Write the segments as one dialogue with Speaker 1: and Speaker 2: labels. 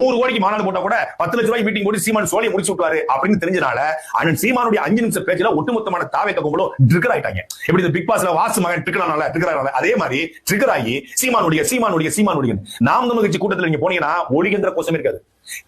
Speaker 1: 100 கோடிக்கு மாநாடு போட்டா கூட 10 லட்சம் ரூபாய் மீட்டிங் போட்டு சீமான் சோழியை முடிச்சு விட்டாரு அப்படின்னு தெரிஞ்சனால அண்ணன் சீமானுடைய 5 நிமிஷம் பேச்சுல ஒட்டுமொத்தமான தாவேக்க கும்பலும் ட்ரிகர் ஆயிட்டாங்க. எப்படி இந்த பிக் பாஸ்ல வாசு மகன் ட்ரிகர் அதே மாதிரி ட்ரிகர் ஆகி சீமானுடைய நாம் தமிழ் கட்சி கூட்டத்தில் நீங்க போனீங்கன்னா ஒளிகின்ற கோஷம் இருக்காது.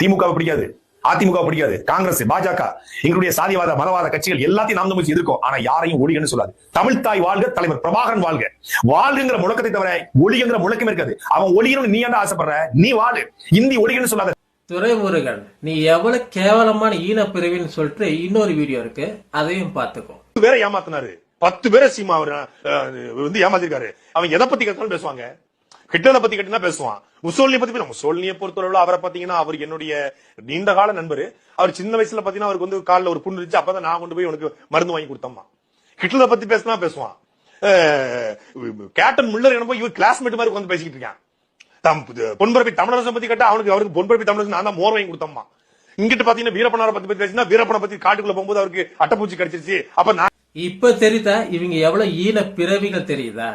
Speaker 1: திமுக பிடிக்காது, அதிமுக பிடிக்காது, காங்கிரஸ், பாஜக, எங்களுடைய சாதிவாத மதவாத கட்சிகள் எல்லாத்தையும் நாம் தமிழ் எதிர்க்கும். ஆனா யாரையும் ஒளிகன்னு சொல்லாது. தமிழ் தாய் வாழ்க, தலைவர் பிரபாகரன் வாழ்க. வாழ்கிற முழக்கத்தை தவிர ஒளிகிற முழக்கம் இருக்காது. அவன் ஒளிகணும் நீ ஏன்டா ஆசைப்படுற? நீ வாழு. இந்தி ஒளிகன்னு சொல்லாத.
Speaker 2: துரைமுருகன், நீ எவ்வளவு கேவலமான ஈன பிரிவின்னு சொல்லிட்டு இன்னொரு வீடியோ இருக்கு, அதையும் பாத்துக்கோ.
Speaker 1: 10 பேரை ஏமாத்தினாரு, 10 பேரை சீமா வந்து ஏமாத்திருக்காரு. அவன் எதை பத்தி கத்தாலும் பேசுவாங்க. ஹிட்லரை பத்தி கட்டினா பேசுவான். முசோலினியை பத்தி முசோலினியை பொறுத்தவரை அவரை பாத்தீங்கன்னா அவர் என்னுடைய நீண்ட கால நண்பர். அவர் சின்ன வயசுல பாத்தீங்கன்னா அவருக்கு வந்து காலில் ஒரு புண்ணு இருந்துச்சு. அப்பதான் நான் கொண்டு போய் உனக்கு மருந்து வாங்கி கொடுத்தம்மா. ஹிட்லரை பத்தி பேசினா பேசுவான். கேப்டன் முல்லர் என்ன போய் இவர் கிளாஸ்மேட் மாதிரி வந்து பேசிக்கிட்டு இருக்கான். பொன்பரப்பி தமிழரசன் பத்தி கேட்டா அவருக்கு பொன்பரப்பி தமிழரசன் நான் தான் மோர் வாங்கி கொடுத்தம்மா. இங்கிட்டு பாத்தீங்கன்னா வீரப்பனாரை பத்தி பேசினா வீரப்பனை பத்தி காட்டுக்குள்ள போகும்போது அவருக்கு அட்டைப்பூச்சி கிடைச்சிருச்சு. அப்ப நான்
Speaker 2: இப்ப தெரியுதா இவங்க எவ்வளவு ஈன பிறவிகள் தெரியுதா?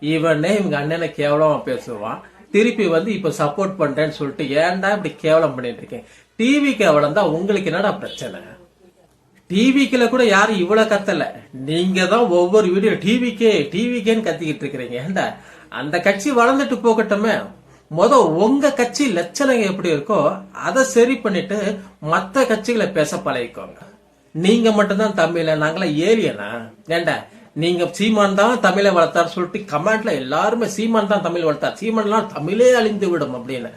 Speaker 2: இவனே இவங்க அண்ணனை கேவலமா பேசுவான், திருப்பி வந்து இப்ப சப்போர்ட் பண்றேன்னு சொல்லிட்டு ஏன்டா இப்படி கேவலம் பண்ணிட்டு இருக்கேன்? டிவி கேவலம் தான். உங்களுக்கு என்னடா பிரச்சனை? டிவிக்குல கூட யாரும் இவ்வளவு கத்தல. நீங்க தான் ஒவ்வொரு வீடியோ டிவிக்கேன்னு கத்திக்கிட்டு இருக்கிறீங்க. ஏண்டா அந்த கட்சி வளர்ந்துட்டு போகட்டுமே. உங்க கட்சி லட்சணங்க எப்படி இருக்கோ அதை சரி பண்ணிட்டு மத்த கட்சிகளை பேச பழகிக்கோங்க. நீங்க மட்டும்தான் தமிழ, நாங்களாம் ஏலியனா? ஏண்டா நீங்க சீமான் தான் தமிழை வளர்த்தார் சொல்லிட்டு கமெண்ட்ல எல்லாருமே சீமான் தான் தமிழ் வளர்த்தார், சீமான்லாம் தமிழே அழிந்து விடும் அப்படின்னு.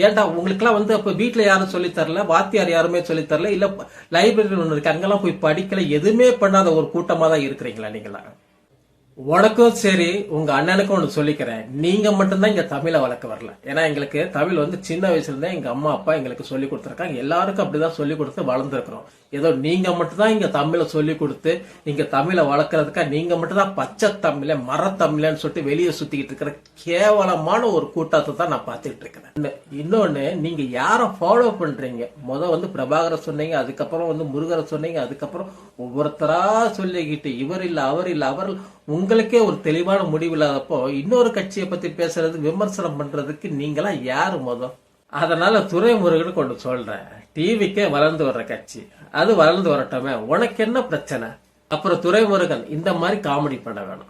Speaker 2: ஏன்டா உங்களுக்கு எல்லாம் வந்து அப்ப வீட்டுல யாரும் சொல்லி தரல, வாத்தியார் யாருமே சொல்லி தரல, இல்ல லைப்ரரி ஒண்ணு இருக்கு அங்கெல்லாம் போய் படிக்கல, எதுவுமே பண்ணாத ஒரு கூட்டமா தான் இருக்கிறீங்களா நீங்களா? உனக்கும் சரி உங்க அண்ணனுக்கும் ஒண்ணு சொல்லிக்கிறேன், நீங்க மட்டும்தான் இங்க தமிழை வளர்க்க வரல. ஏன்னா எங்களுக்கு தமிழ் வந்து சின்ன வயசுல இருந்தே எங்க அம்மா அப்பா எங்களுக்கு சொல்லி கொடுத்துருக்காங்க. எல்லாருக்கும் அப்படிதான் சொல்லி கொடுத்து வளர்ந்துருக்கிறோம். ஏதோ நீங்க மட்டும்தான் இங்க தமிழை சொல்லி கொடுத்து இங்க தமிழை வளர்க்கறதுக்கா நீங்க மட்டும்தான் பச்சை தமிழ மரத்தமிழன்னு சொல்லிட்டு வெளியே சுத்திக்கிட்டு இருக்கிற கேவலமான ஒரு கூட்டத்தை தான் நான் பார்த்துட்டு இருக்கிறேன். இன்னொன்னு, நீங்க யார ஃபாலோ பண்றீங்க? வந்து பிரபாகர சொன்னீங்க, அதுக்கப்புறம் வந்து முருகரை சொன்னீங்க, அதுக்கப்புறம் ஒவ்வொருத்தரா சொல்லிக்கிட்டு இவர் இல்ல அவர் இல்ல அவர். உங்களுக்கே ஒரு தெளிவான முடிவு இல்லாதப்போ இன்னொரு கட்சியை பத்தி பேசுறது விமர்சனம் பண்றதுக்கு நீங்களாம் யாரு? அதனால துரைமுருகன் கொண்டு சொல்றேன், டிவிக்கே வளர்ந்து வர்ற கட்சி அது வளர்ந்து வரட்டமே, உனக்கு என்ன பிரச்சனை? அப்புறம் துரைமுருகன் இந்த மாதிரி காமெடி பண்ண வேணும்.